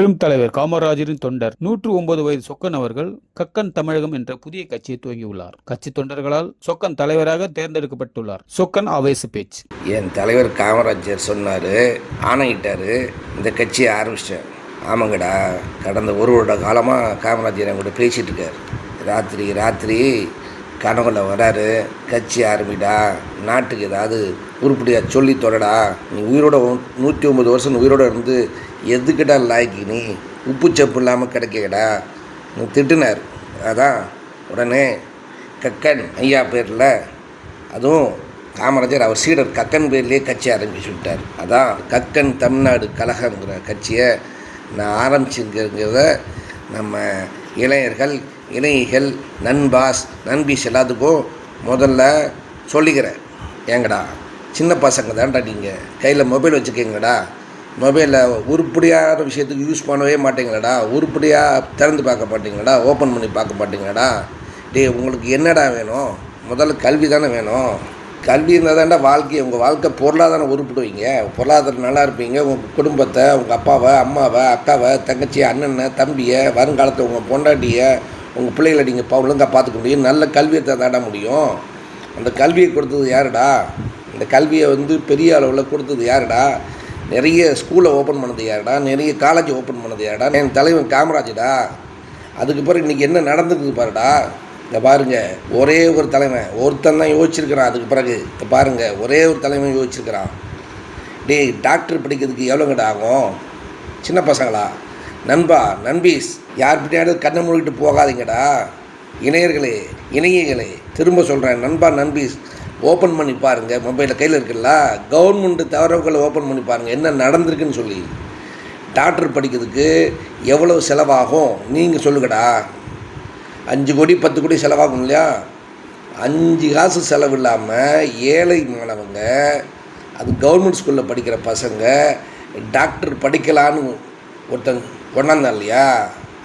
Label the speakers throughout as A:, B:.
A: பெரும் தலைவர் காமராஜரின் தொண்டர் 109 வயது சொக்கன் அவர்கள் கக்கன் தமிழகம் என்ற புதிய கட்சியை துவங்கியுள்ளார். கட்சி தொண்டர்களால் சொக்கன் தலைவராக தேர்ந்தெடுக்கப்பட்டுள்ளார். சொக்கன் ஆவேச பேச்சு.
B: என் தலைவர் காமராஜர் சொன்னாரு, ஆணையிட்டாரு, இந்த கட்சியை ஆரம்பிச்சிட்டேன். ஆமாங்கடா, கடந்த ஒரு வருட காலமாக காமராஜர் என்கிட்ட பேசிகிட்டு இருக்கார். ராத்திரி கனவுல வராரு, கட்சி ஆரம்பிடா, நாட்டுக்கு ஏதாவது உருப்படியாக சொல்லி தொடடா, நீ உயிரோட 109 வருஷம் உயிரோட இருந்து எதுக்கிட்டா லாய்க்கு, நீ உப்பு சப்பு இல்லாமல் கிடைக்கடா நீ திட்டுனார். அதான் உடனே கக்கன் ஐயா பேரில், அதுவும் காமராஜர் அவர் சீடர் கக்கன் பேர்லேயே கட்சி ஆரம்பிச்சு விட்டார். அதான் கக்கன் தமிழ்நாடு கழகங்கிற கட்சியை நான் ஆரம்பிச்சிருக்கிறத நம்ம இளைஞர்கள், இளைஞர்கள், நண்பீஸ் எல்லாத்துக்கும் முதல்ல சொல்லிக்கிறேன். ஏங்கடா சின்ன பசங்க தான்டா, நீங்கள் கையில் மொபைல் வச்சுக்கீங்கடா, மொபைலில் உருப்படியான விஷயத்துக்கு யூஸ் பண்ணவே மாட்டீங்களடா, உருப்படியாக திறந்து பார்க்க மாட்டீங்களடா, ஓப்பன் பண்ணி பார்க்க மாட்டீங்களடா. உங்களுக்கு என்னடா வேணும்? முதல்ல கல்வி தானே வேணும். கல்வி இருந்தால் தான்டா வாழ்க்கையை, உங்கள் வாழ்க்கை பொருளாதாரம் உருப்பிடுவீங்க, பொருளாதாரம் நல்லா இருப்பீங்க. உங்கள் குடும்பத்தை, உங்கள் அப்பாவை, அம்மாவை, அக்காவை, தங்கச்சி, அண்ணனை, தம்பியை, வருங்காலத்தை உங்கள் பொண்டாட்டியை, உங்கள் பிள்ளைகளை நீங்கள் ஒழுங்காக பார்த்துக்க முடியும். நல்ல கல்வியை தாண்ட முடியும். அந்த கல்வியை கொடுத்தது யாருடா? இந்த கல்வியை பெரிய அளவில் கொடுத்தது யாருடா? நிறைய ஸ்கூலை ஓப்பன் பண்ணது யாருடா? நிறைய காலேஜ் ஓப்பன் பண்ணது யாருடா? என் தலைவன் காமராஜடா. அதுக்கு பிறகு இன்றைக்கி என்ன நடந்துக்குது பாருடா. இங்கே பாருங்கள், ஒரே ஒரு தலைவன் ஒருத்தன் தான் யோசிச்சிருக்கிறான். அதுக்கு பிறகு இப்போ பாருங்கள், ஒரே ஒரு தலைவன் யோசிச்சிருக்கிறான். டாக்டர் படிக்கிறதுக்கு எவ்வளோங்கடா ஆகும்? சின்ன பசங்களா? நண்பீஸ், யார் பின்னாடி கண்ணை மூடிட்டு போகாதீங்கடா. இணையங்களே திரும்ப சொல்கிறேன், நண்பீஸ், ஓப்பன் பண்ணி பாருங்கள். மொபைலில் கையில் இருக்குல்ல, கவர்மெண்ட்டு தவறுகளை ஓப்பன் பண்ணி பாருங்கள், என்ன நடந்திருக்குன்னு சொல்லி. டாக்டர் படிக்கிறதுக்கு எவ்வளோ செலவாகும் நீங்கள் சொல்லுங்கடா. 5 கோடி 10 கோடி செலவாகும் இல்லையா? 5 காசு செலவு இல்லாமல் ஏழை மாணவங்க, அது கவர்மெண்ட் ஸ்கூலில் படிக்கிற பசங்க டாக்டர் படிக்கலான்னு ஒருத்தன் கொண்டாந்தான் இல்லையா?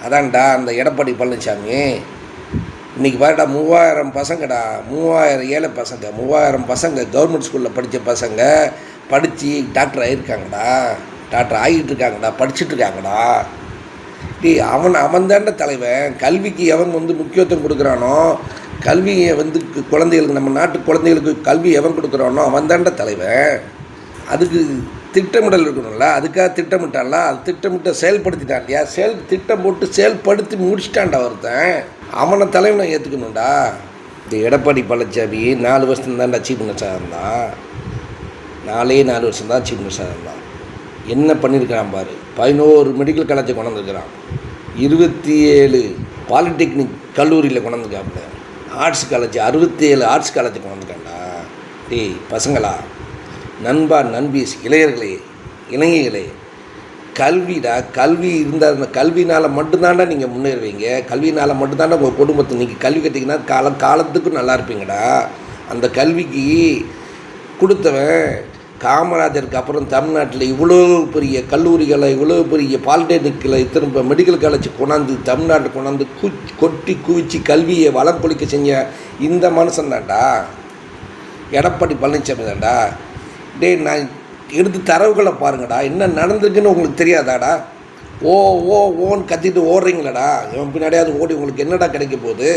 B: அதான்டா அந்த எடப்பாடி பழனிசாமி. இன்றைக்கி பாருடா, 3000 பசங்கடா, 3000 ஏழை பசங்க, 3000 பசங்க கவர்மெண்ட் ஸ்கூலில் படித்த பசங்க படித்து டாக்டர் ஆகியிருக்காங்கடா, டாக்டர் ஆகிட்டு இருக்காங்கடா, படிச்சுட்ருக்காங்கடா. அவன் தாண்ட தலைவன். கல்விக்கு எவன் முக்கியத்துவம் கொடுக்குறானோ, கல்வியை குழந்தைகளுக்கு, நம்ம நாட்டு குழந்தைகளுக்கு கல்வி எவன் கொடுக்குறானோ அவன் தாண்ட தலைவன். அதுக்கு திட்டமிடல் இருக்கணும்ல, அதுக்காக திட்டமிட்டான்ல, அது திட்டமிட்ட செயல்படுத்திட்டான் இல்லையா? திட்டம் போட்டு செயல்படுத்தி முடிச்சிட்டான்டா ஒருத்தன். அவனை தலைவனை ஏற்றுக்கணும்டா. இந்த எடப்பாடி பழனிசாமி 4 வருஷம் தான்டா சீஃப் மினிஸ்டராக இருந்தான். 4 வருஷம் தான் சீஃப் மினிஸ்டராக இருந்தான். என்ன பண்ணியிருக்கிறான் பாரு. 11 மெடிக்கல் காலேஜை கொண்டாந்துருக்கிறான், 27 பாலிடெக்னிக் கல்லூரியில் கொண்டாந்துருக்காப்புல, ஆர்ட்ஸ் காலேஜ் 67 ஆர்ட்ஸ் காலேஜை கொண்டாந்துருக்கான்டா. பசங்களா, நண்பீஸ், இளைஞர்களே, கல்விடா. கல்வி இருந்தால், அந்த கல்வினால் மட்டும்தாண்டா நீங்கள் முன்னேறுவீங்க. கல்வினால் மட்டும்தாண்டா உங்கள் குடும்பத்தை நீங்கள் கல்வி கட்டிங்கன்னா காலத்துக்கும் நல்லா இருப்பீங்கடா. அந்த கல்விக்கு கொடுத்தவன் காமராஜருக்கு அப்புறம் தமிழ்நாட்டில் இவ்வளோ பெரிய கல்லூரிகளை, இவ்வளோ பெரிய பாலிடெக்னிக்கில், இத்தனை மெடிக்கல் காலேஜ் கொண்டாந்து தமிழ்நாட்டில் கொண்டாந்து கொட்டி குவிச்சு கல்வியை வளம் கொளிக்க செஞ்ச இந்த மனுஷன் தான்டா எடப்பாடி பழனிசாமி தான்டா. நான் எடுத்து தரவுகளை பாருங்கடா, என்ன நடந்திருக்குன்னு உங்களுக்கு தெரியாதாடா? ஓன்னு கத்திட்டு ஓடுறீங்களாடா? இவன் பின்னாடியாவது ஓடி உங்களுக்கு என்னடா கிடைக்க போகுது?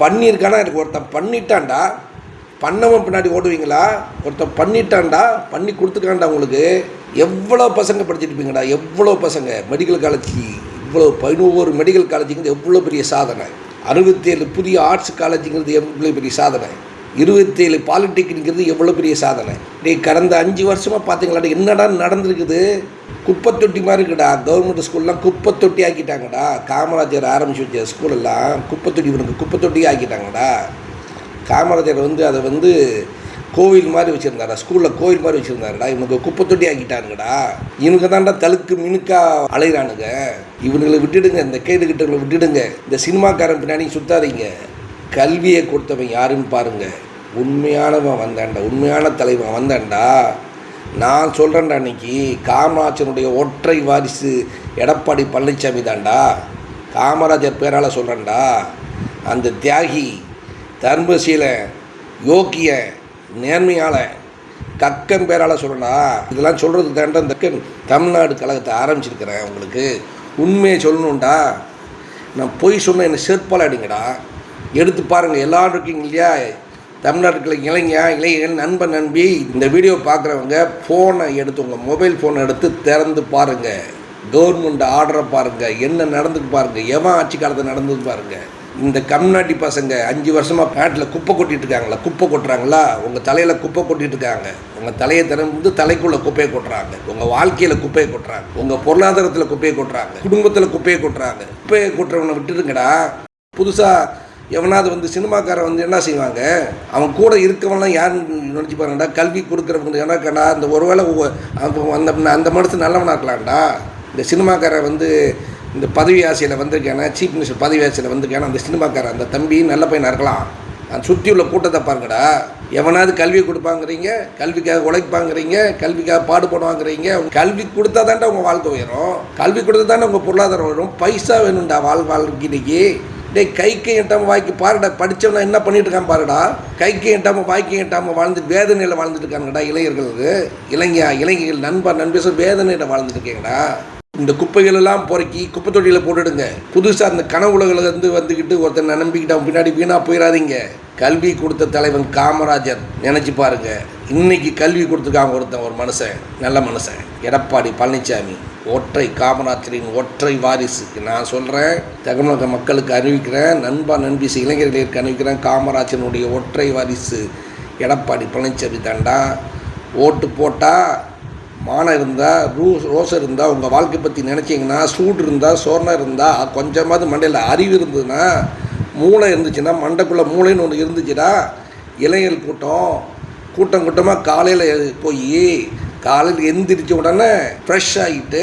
B: பண்ணியிருக்கானா? எனக்கு ஒருத்தன் பண்ணிட்டான்டா, பண்ணவன் பின்னாடி ஓடுவீங்களா? ஒருத்தன் பண்ணிட்டான்டா, பண்ணி கொடுத்துக்கான்டா. உங்களுக்கு எவ்வளோ பசங்க படிச்சுட்டுப்பீங்கடா? எவ்வளோ பசங்க மெடிக்கல் காலேஜ், இவ்வளோ 11 மெடிக்கல் காலேஜுங்கிறது எவ்வளோ பெரிய சாதனை. 67 புதிய ஆர்ட்ஸ் காலேஜுங்கிறது எவ்வளோ பெரிய சாதனை. 27 பாலிடெக்னிக்கிறது எவ்வளோ பெரிய சாதனை. கடந்த 5 வருஷமாக பார்த்தீங்களாடா என்னடா நடந்திருக்குது? குப்பை தொட்டி மாதிரி இருக்குடா. கவர்மெண்ட் ஸ்கூல்லாம் குப்பை தொட்டி ஆக்கிட்டாங்கடா. காமராஜர் ஆரம்பிச்சு வச்ச ஸ்கூலெல்லாம் குப்பை தொட்டியே ஆக்கிட்டாங்கடா. காமராஜர் அதை கோவில் மாதிரி வச்சுருந்தாடா, ஸ்கூலில் கோவில் மாதிரி வச்சுருந்தாருடா. இவனுக்கு குப்பை தொட்டி ஆக்கிட்டானுங்கடா. இவனுக்கு தான்டா தழுக்கு மினுக்கா அலைகிறானுங்க. இவனுங்களை விட்டுடுங்க, இந்த கேடுகிட்டவங்களை விட்டுடுங்க. இந்த சினிமாக்காரன் பின்னாடி சுத்தாதீங்க. கல்வியை கொடுத்தவன் யாருன்னு பாருங்கள். உண்மையானவன் வந்தான்டா, உண்மையான தலைவன் வந்தான்டா. நான் சொல்கிறேன்டா, அன்றைக்கி காமராஜனுடைய ஒற்றை வாரிசு எடப்பாடி பழனிசாமி தான்டா. காமராஜர் பேரால் சொல்கிறேன்டா. அந்த தியாகி, தர்மசீலன், யோக்கிய, நேர்மையால், கக்கன் பேரால் சொல்லணா. இதெல்லாம் சொல்கிறது தாண்டா இந்த தமிழ்நாடு கழகத்தை ஆரம்பிச்சிருக்கிறேன். உங்களுக்கு உண்மையை சொல்லணும்டா. நான் பொய் சொன்ன என்னை செருப்பால் அடிங்கடா. எடுத்து பாருங்கள், எல்லோரும் இருக்கீங்க இல்லையா, தமிழ்நாட்டுக்குள்ள இளைஞர்கள் நண்பன் நம்பி இந்த வீடியோ பார்க்குறவங்க ஃபோனை எடுத்து, உங்கள் மொபைல் ஃபோனை எடுத்து திறந்து பாருங்கள். கவர்மெண்ட் ஆர்டரை பாருங்கள், என்ன நடந்துக்கு பாருங்கள், எவன் ஆட்சி காலத்தில் நடந்தது பாருங்கள். இந்த கம்நாட்டி பசங்க 5 வருஷமாக நாட்டில் குப்பை கொட்டிட்டு இருக்காங்களா, குப்பை கொட்டுறாங்களா, உங்கள் தலையில் குப்பை கொட்டிட்டு இருக்காங்க. உங்கள் தலையை திறந்து தலைக்குள்ளே குப்பையை கொட்டுறாங்க, உங்கள் வாழ்க்கையில் குப்பையை கொட்டுறாங்க, உங்கள் பொருளாதாரத்தில் குப்பையை கொட்டுறாங்க, குடும்பத்தில் குப்பையை கொட்டுறாங்க. குப்பையை கொட்டுறவனை விட்டுருங்கடா. புதுசாக எவனாவது சினிமாக்காரன் என்ன செய்வாங்க, அவன் கூட இருக்கவன்லாம் யாருன்னு நினச்சி பாருங்கடா. கல்வி கொடுக்குறவங்க எனக்கடா இந்த ஒருவேளை அந்த மனசு நல்லவனாக இருக்கலாம்டா. இந்த சினிமாக்காரன் இந்த பதவி ஆசையில் வந்திருக்கேன்னா, சீஃப் மினிஸ்டர் பதவி ஆசையில் வந்திருக்கேன்னா, அந்த சினிமாக்காரன் அந்த தம்பி நல்ல பையனாக இருக்கலாம். அந்த சுற்றி உள்ள கூட்டத்தை பாருங்கடா. எவனாவது கல்வி கொடுப்பாங்கிறீங்க, கல்விக்காக உழைப்பாங்கிறீங்க, கல்விக்காக பாடுபடுவாங்கிறீங்க. கல்வி கொடுத்தா தாண்டா உங்கள் வாழ்க்கை உயரும், கல்வி கொடுத்தா தாண்டா உங்கள் பொருளாதாரம் வரும். பைசா வேணும்டா வாழ்க்கைக்கு. கைக்கு எட்டாமல் வாய்க்கு பாருடா. படித்தவனா என்ன பண்ணிட்டு இருக்கான் பாருடா. கைக்கு எட்டாமல் வாய்க்கு எட்டாமல் வாழ்ந்து வேதனையில் வாழ்ந்துட்டு இருக்காங்கடா இளைஞர்களுக்கு. இளைஞர்கள் நண்பேச வேதனையில் வாழ்ந்துட்டு இருக்கீங்கடா. இந்த குப்பைகள் எல்லாம் பொறுக்கி குப்பை தொட்டியில் போட்டுடுங்க. புதுசாக அந்த கனவுலகிலேருந்து வந்துக்கிட்டு ஒருத்தனை நம்பிக்கிட்டு அவன் பின்னாடி வீணாக போயிடாதீங்க. கல்வி கொடுத்த தலைவன் காமராஜர் நினச்சி பாருங்க. இன்னைக்கு கல்வி கொடுத்துருக்காங்க ஒருத்தன், ஒரு மனுஷன், நல்ல மனுஷன், எடப்பாடி பழனிசாமி. காமராஜரின் ஒற்றை வாரிசுக்கு நான் சொல்கிறேன், தமிழக மக்களுக்கு அறிவிக்கிறேன், நண்பிசை இளைஞர்களுக்கு அறிவிக்கிறேன். காமராஜனுடைய ஒற்றை வாரிசு எடப்பாடி பழனிசாமி தாண்டா. ஓட்டு போட்டால் மானம் இருந்தால், ரோசம் இருந்தால், உங்கள் வாழ்க்கை பற்றி நினச்சிங்கன்னா, சூடு இருந்தால், சோர்ணம் இருந்தால், கொஞ்சமாவது மண்டையில் அறிவு இருந்ததுன்னா, மூளை இருந்துச்சுன்னா, மண்டைக்குள்ளே மூளைன்னு ஒன்று இருந்துச்சுன்னா, இளைஞர் கூட்டமாக காலையில் காலையில் எந்திரிச்ச உடனே ஃப்ரெஷ் ஆகிட்டு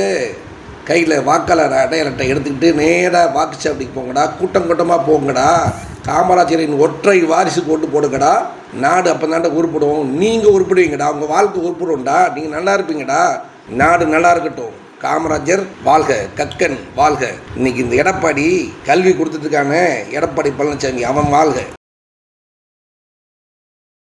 B: கையில் வாக்காளர் அடையாளத்தை எடுத்துக்கிட்டு நேராக வாக்குச்சாவடிக்கு போங்கடா. கூட்டமாக போங்கடா. காமராஜரின் ஒற்றை வாரிசுக்கு ஓட்டு போடுங்கடா. நாடு அப்போ தாண்டா உருப்பிடுவோம். நீங்கள் உருப்பிடுவீங்கடா, உங்கள் வாழ்க்கை உருப்பிடுவோம்டா. நீங்கள் நல்லா இருப்பீங்கடா. நாடு நல்லா இருக்கட்டும். காமராஜர் வாழ்க, கக்கன் வாழ்க. இன்னைக்கு இந்த எடப்பாடி கல்வி கொடுத்துட்டுருக்கானே, எடப்பாடி பழனிசாமி அவன் வாழ்க.